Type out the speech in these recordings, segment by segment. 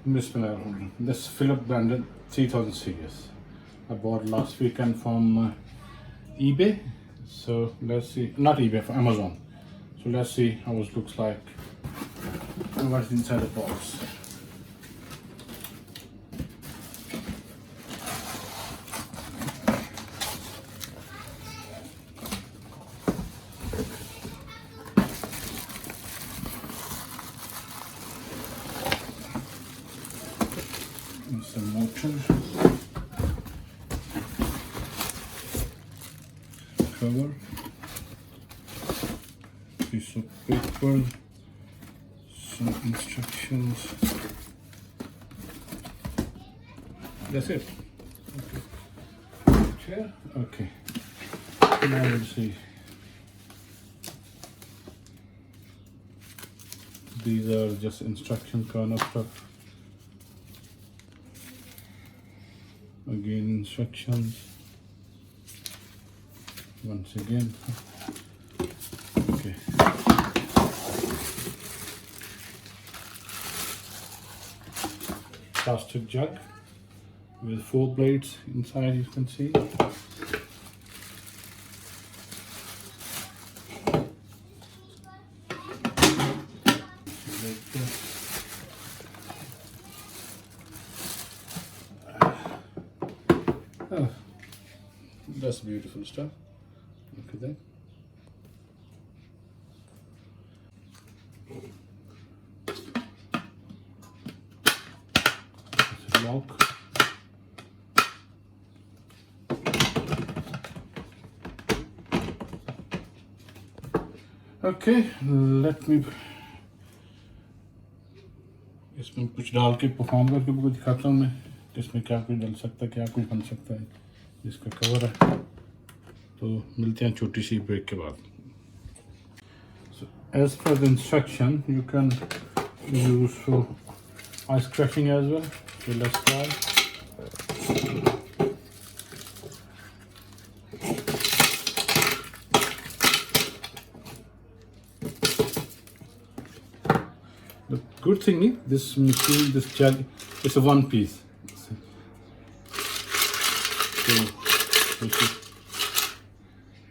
Bismillah. This Philip branded 3000 series. I bought last weekend from eBay. So let's see, not eBay, from Amazon. So let's see how it looks like and what's inside the box. It's a motor cover, piece of paper, some instructions. That's it. Okay. Chair. Okay. Now we'll see. These are just instruction kind of stuff. Again, instructions. Once again. Okay. Plastic jug with 4 blades inside, you can see. Like this. Oh, that's beautiful stuff. Look at that. It's a lock. Okay, let me इसमें कुछ डाल के perform करके आपको दिखाता हूँ मैं इसमें क्या कुछ डल सकता है, क्या कुछ बन सकता है। इसका कवर है। तो मिलते हैं छोटी सी ब्रेक के बाद। So as per the instruction, you can use for ice crushing as well. So let's try. The good thing is this machine, this jug, it's a one piece. So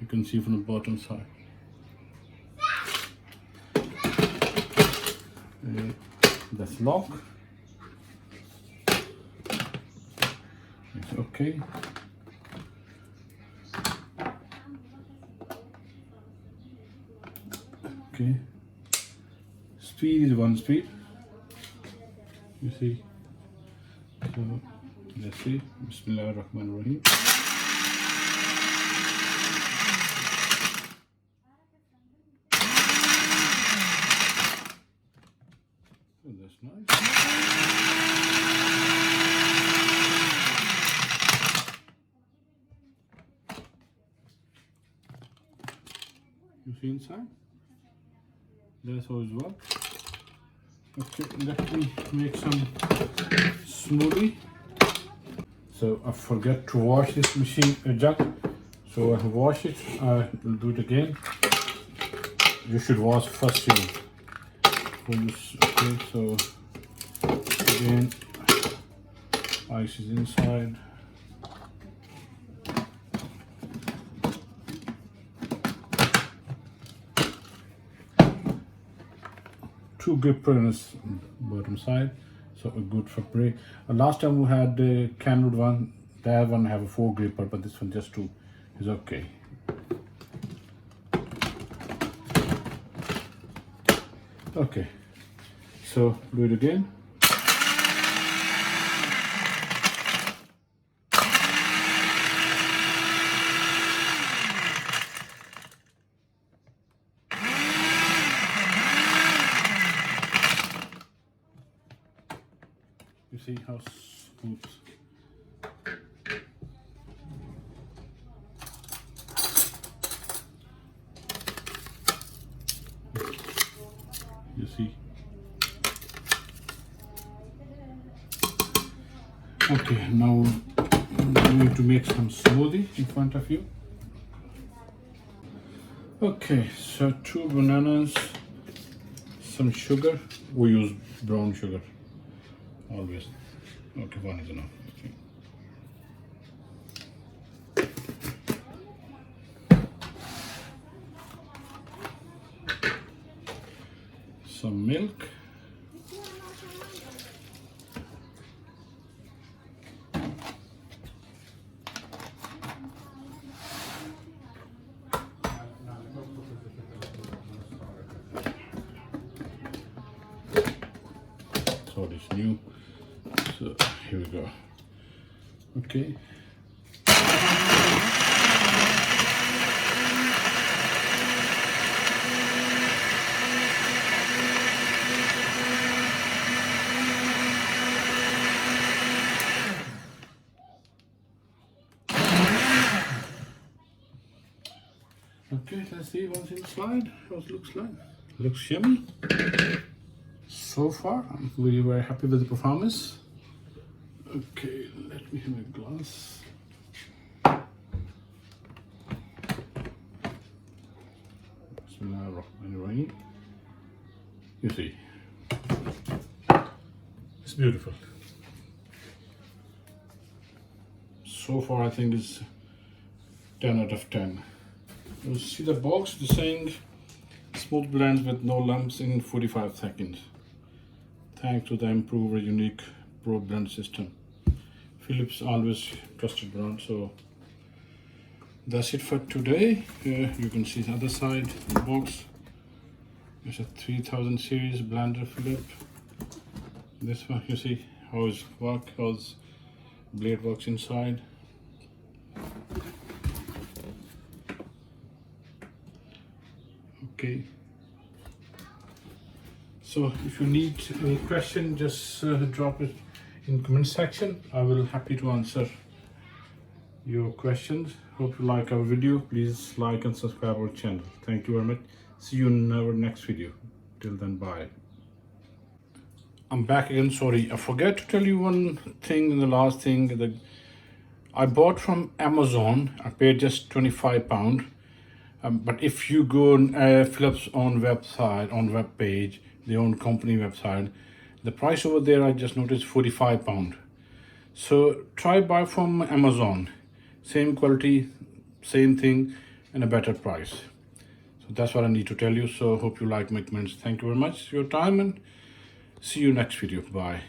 you can see from the bottom side. That's lock. It's okay. Okay. Speed is 1 speed. You see. So let's see. Bismillahirrahmanirrahim. Oh, that's nice. You see inside? That's how it works. Okay, let me make some smoothie. So I forget to wash this machine jug. So I wash it. I will do it again. You should wash first. Okay, so again, ice is inside. Two gripper on this bottom side, so a good for break. Last time we had the Kenwood one, that one have a 4 gripper, but this one just 2 is okay. Okay, so do it again. You see how smooth. You see. Okay, now we need to make some smoothie in front of you. Okay, so 2 bananas, some sugar. We use brown sugar. Always. Okay, one is enough. Okay. Some milk. So it's new. So here we go. Okay. Okay, let's see what's inside. How it looks like. Looks yummy. So far, I'm very, very happy with the performance. Okay, let me have a glass. Bismillahirrahmanirrahim. You see, it's beautiful. So far, I think it's 10 out of 10. You see the box, the saying smooth blends with no lumps in 45 seconds. Thanks to the improved unique Pro Blend system. Philips always trusted brand. So that's it for today. Here you can see the other side of the box. It's a 3000 series blender Philips. This one you see how it works, how the blade works inside. Okay. So if you need any question, just drop it in comment section. I will happy to answer your questions. Hope you like our video. Please like and subscribe our channel. Thank you very much. See you in our next video. Till then, bye. I'm back again. Sorry, I forgot to tell you one thing. The last thing that I bought from Amazon, I paid just £25. But if you go on Philips' own website, on web page, their own company website, the price over there I just noticed £45. So try buy from Amazon, same quality, same thing, and a better price. So that's what I need to tell you. So hope you like my comments. Thank you very much for your time and see you next video. Bye.